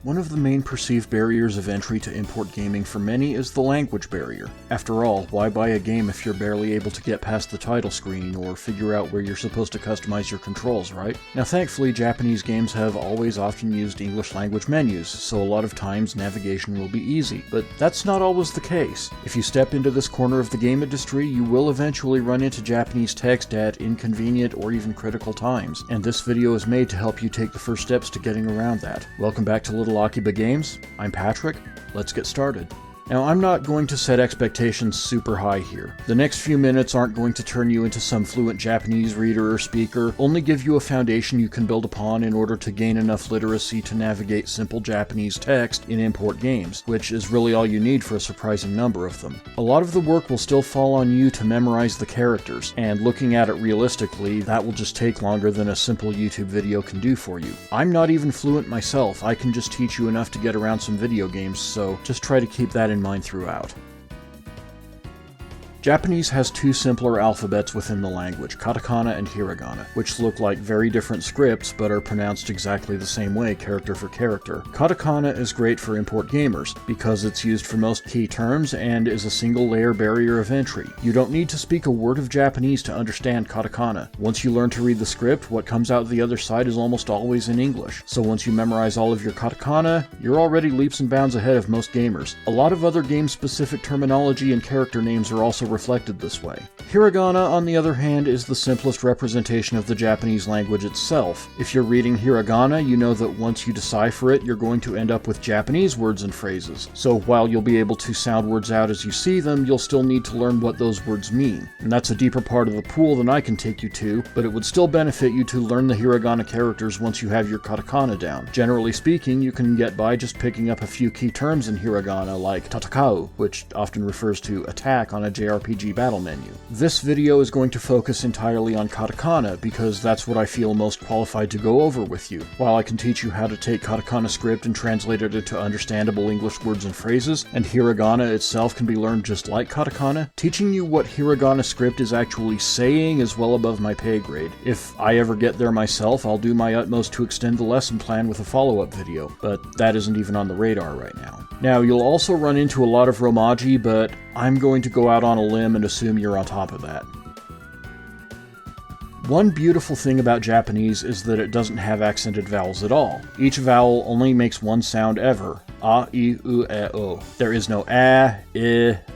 One of the main perceived barriers of entry to import gaming for many is the language barrier. After all, why buy a game if you're barely able to get past the title screen or figure out where you're supposed to customize your controls, right? Now thankfully, Japanese games have always often used English language menus, so a lot of times navigation will be easy, but that's not always the case. If you step into this corner of the game industry, you will eventually run into Japanese text at inconvenient or even critical times, and this video is made to help you take the first steps to getting around that. Welcome back to Little Akiba Games. I'm Patrick. Let's get started. Now, I'm not going to set expectations super high here. The next few minutes aren't going to turn you into some fluent Japanese reader or speaker, only give you a foundation you can build upon in order to gain enough literacy to navigate simple Japanese text in import games, which is really all you need for a surprising number of them. A lot of the work will still fall on you to memorize the characters, and looking at it realistically, that will just take longer than a simple YouTube video can do for you. I'm not even fluent myself, I can just teach you enough to get around some video games, so just try to keep that in mind throughout. Japanese has two simpler alphabets within the language, Katakana and Hiragana, which look like very different scripts but are pronounced exactly the same way, character for character. Katakana is great for import gamers, because it's used for most key terms and is a single layer barrier of entry. You don't need to speak a word of Japanese to understand Katakana. Once you learn to read the script, what comes out the other side is almost always in English. So once you memorize all of your Katakana, you're already leaps and bounds ahead of most gamers. A lot of other game-specific terminology and character names are also reflected this way. Hiragana, on the other hand, is the simplest representation of the Japanese language itself. If you're reading Hiragana, you know that once you decipher it, you're going to end up with Japanese words and phrases. So while you'll be able to sound words out as you see them, you'll still need to learn what those words mean. And that's a deeper part of the pool than I can take you to, but it would still benefit you to learn the Hiragana characters once you have your Katakana down. Generally speaking, you can get by just picking up a few key terms in Hiragana like tatakau, which often refers to attack on a JRPG battle menu. This video is going to focus entirely on Katakana because that's what I feel most qualified to go over with you. While I can teach you how to take Katakana script and translate it into understandable English words and phrases, and Hiragana itself can be learned just like Katakana, teaching you what Hiragana script is actually saying is well above my pay grade. If I ever get there myself, I'll do my utmost to extend the lesson plan with a follow-up video, but that isn't even on the radar right now. Now, you'll also run into a lot of romaji, but I'm going to go out on a limb and assume you're on top of that. One beautiful thing about Japanese is that it doesn't have accented vowels at all. Each vowel only makes one sound ever. A, I, U, E, O. There is no a,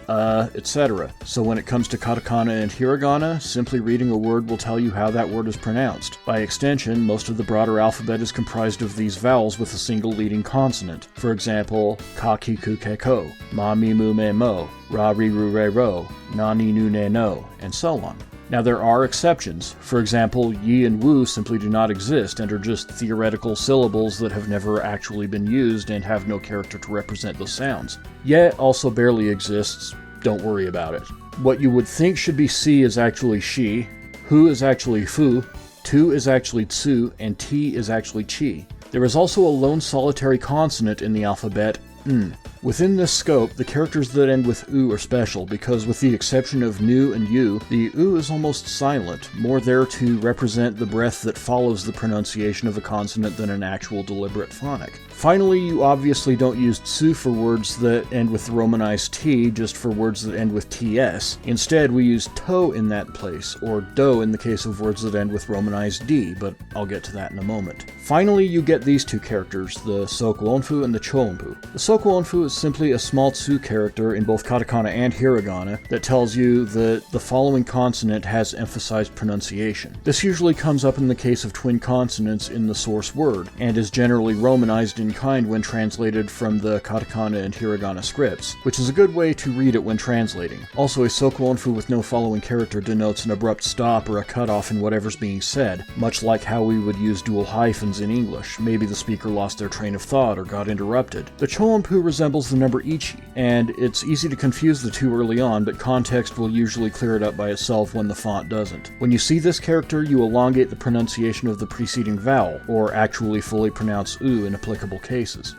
I, etc. So when it comes to Katakana and Hiragana, simply reading a word will tell you how that word is pronounced. By extension, most of the broader alphabet is comprised of these vowels with a single leading consonant. For example, ka, ki, ku, ke, ko, ma, mi, mu, me, mo, ra, ri, ru, re, ro, na, ni, nu, ne, no, and so on. Now there are exceptions. For example, yi and wu simply do not exist and are just theoretical syllables that have never actually been used and have no character to represent those sounds. Ye also barely exists, don't worry about it. What you would think should be si is actually shi, hu is actually fu, tu is actually tsu, and ti is actually chi. There is also a lone solitary consonant in the alphabet, n. Within this scope, the characters that end with u are special because with the exception of nu and u, the u is almost silent, more there to represent the breath that follows the pronunciation of a consonant than an actual deliberate phonic. Finally, you obviously don't use tsu for words that end with the romanized t, just for words that end with ts. Instead, we use to in that place, or do in the case of words that end with romanized d, but I'll get to that in a moment. Finally, you get these two characters, the sokuonfu and the choonfu. The sokuonfu is simply a small tsu character in both Katakana and Hiragana that tells you that the following consonant has emphasized pronunciation. This usually comes up in the case of twin consonants in the source word, and is generally romanized in kind when translated from the Katakana and Hiragana scripts, which is a good way to read it when translating. Also, a sokuonfu with no following character denotes an abrupt stop or a cutoff in whatever's being said, much like how we would use dual hyphens in English. Maybe the speaker lost their train of thought or got interrupted. The choonfu resembles the number ichi, and it's easy to confuse the two early on, but context will usually clear it up by itself when the font doesn't. When you see this character, you elongate the pronunciation of the preceding vowel, or actually fully pronounce u in applicable cases.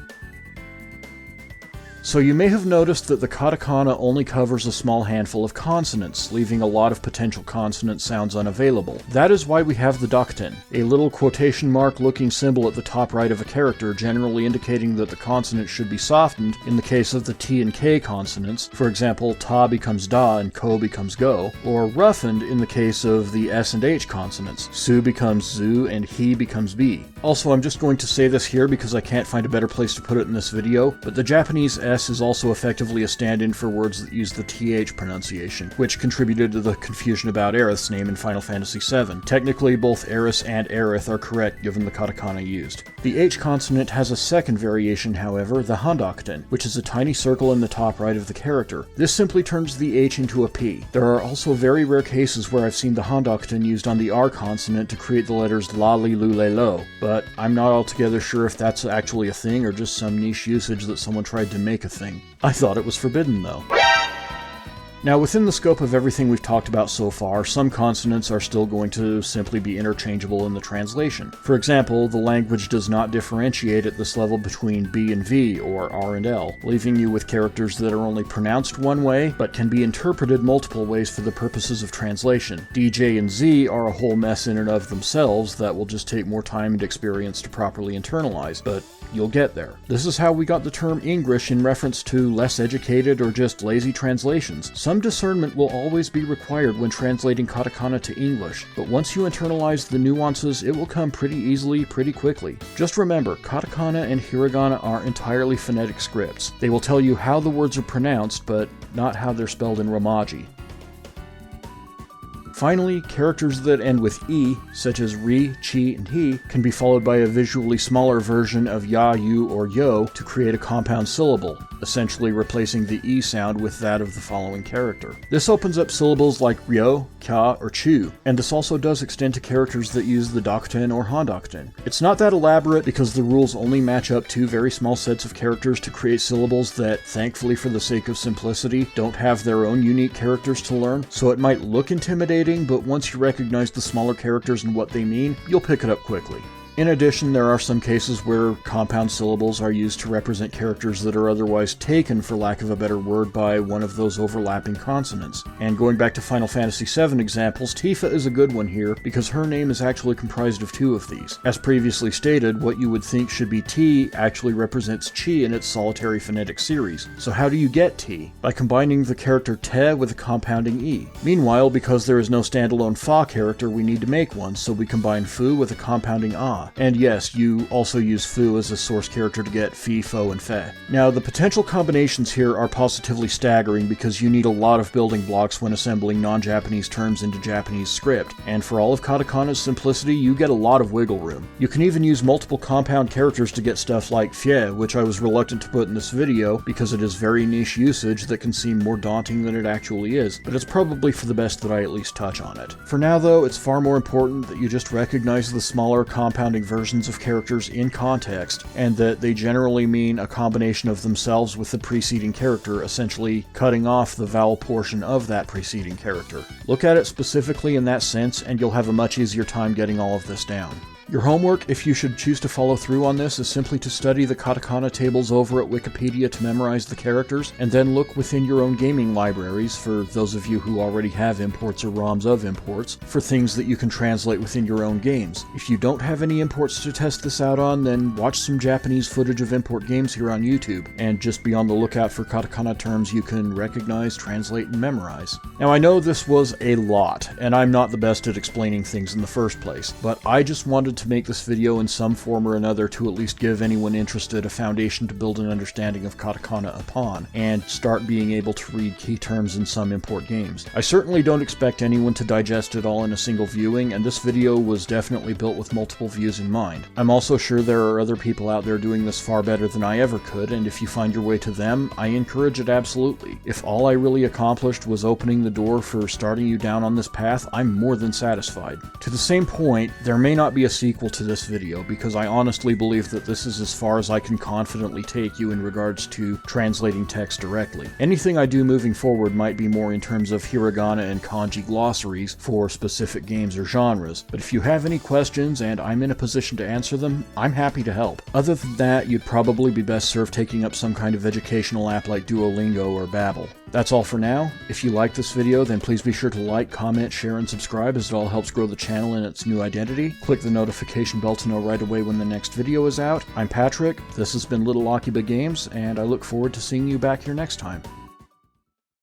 So you may have noticed that the katakana only covers a small handful of consonants, leaving a lot of potential consonant sounds unavailable. That is why we have the dakuten, a little quotation mark looking symbol at the top right of a character, generally indicating that the consonant should be softened in the case of the T and K consonants. For example, ta becomes da and ko becomes go, or roughened in the case of the S and H consonants. Su becomes zu and he becomes bi. Also, I'm just going to say this here because I can't find a better place to put it in this video, but the Japanese S is also effectively a stand-in for words that use the TH pronunciation, which contributed to the confusion about Aerith's name in Final Fantasy VII. Technically, both Eris and Aerith are correct given the katakana used. The H consonant has a second variation, however, the handakuten, which is a tiny circle in the top right of the character. This simply turns the H into a P. There are also very rare cases where I've seen the handakuten used on the R consonant to create the letters la, li, lu, le, lo, but I'm not altogether sure if that's actually a thing or just some niche usage that someone tried to make a thing. I thought it was forbidden, though. Now, within the scope of everything we've talked about so far, some consonants are still going to simply be interchangeable in the translation. For example, the language does not differentiate at this level between B and V, or R and L, leaving you with characters that are only pronounced one way, but can be interpreted multiple ways for the purposes of translation. D, J, and Z are a whole mess in and of themselves that will just take more time and experience to properly internalize, but you'll get there. This is how we got the term English in reference to less educated or just lazy translations. Some discernment will always be required when translating katakana to English, but once you internalize the nuances, it will come pretty easily, pretty quickly. Just remember, katakana and hiragana are entirely phonetic scripts. They will tell you how the words are pronounced, but not how they're spelled in Romaji. Finally, characters that end with E, such as ri, chi, and he, can be followed by a visually smaller version of ya, you, or yo to create a compound syllable, essentially replacing the E sound with that of the following character. This opens up syllables like ryo, kya, or chu, and this also does extend to characters that use the dakuten or handakuten. It's not that elaborate because the rules only match up two very small sets of characters to create syllables that, thankfully for the sake of simplicity, don't have their own unique characters to learn, so it might look intimidating, but once you recognize the smaller characters and what they mean, you'll pick it up quickly. In addition, there are some cases where compound syllables are used to represent characters that are otherwise taken, for lack of a better word, by one of those overlapping consonants. And going back to Final Fantasy VII examples, Tifa is a good one here because her name is actually comprised of two of these. As previously stated, what you would think should be T actually represents Chi in its solitary phonetic series. So how do you get T? By combining the character Te with a compounding E. Meanwhile, because there is no standalone Fa character, we need to make one, so we combine Fu with a compounding A. And yes, you also use Fu as a source character to get Fi, Fo, and Fe. Now, the potential combinations here are positively staggering because you need a lot of building blocks when assembling non-Japanese terms into Japanese script, and for all of katakana's simplicity, you get a lot of wiggle room. You can even use multiple compound characters to get stuff like fie, which I was reluctant to put in this video because it is very niche usage that can seem more daunting than it actually is, but it's probably for the best that I at least touch on it. For now though, it's far more important that you just recognize the smaller compounding versions of characters in context, and that they generally mean a combination of themselves with the preceding character, essentially cutting off the vowel portion of that preceding character. Look at it specifically in that sense, and you'll have a much easier time getting all of this down. Your homework, if you should choose to follow through on this, is simply to study the katakana tables over at Wikipedia to memorize the characters, and then look within your own gaming libraries, for those of you who already have imports or ROMs of imports, for things that you can translate within your own games. If you don't have any imports to test this out on, then watch some Japanese footage of import games here on YouTube, and just be on the lookout for katakana terms you can recognize, translate, and memorize. Now, I know this was a lot, and I'm not the best at explaining things in the first place, but I just wanted to make this video in some form or another to at least give anyone interested a foundation to build an understanding of katakana upon, and start being able to read key terms in some import games. I certainly don't expect anyone to digest it all in a single viewing, and this video was definitely built with multiple views in mind. I'm also sure there are other people out there doing this far better than I ever could, and if you find your way to them, I encourage it absolutely. If all I really accomplished was opening the door for starting you down on this path, I'm more than satisfied. To the same point, there may not be a sequel to this video, because I honestly believe that this is as far as I can confidently take you in regards to translating text directly. Anything I do moving forward might be more in terms of hiragana and kanji glossaries for specific games or genres, but if you have any questions and I'm in a position to answer them, I'm happy to help. Other than that, you'd probably be best served taking up some kind of educational app like Duolingo or Babbel. That's all for now. If you like this video, then please be sure to like, comment, share, and subscribe, as it all helps grow the channel in its new identity. Click the notification bell to know right away when the next video is out. I'm Patrick, this has been Little Akiba Games, and I look forward to seeing you back here next time.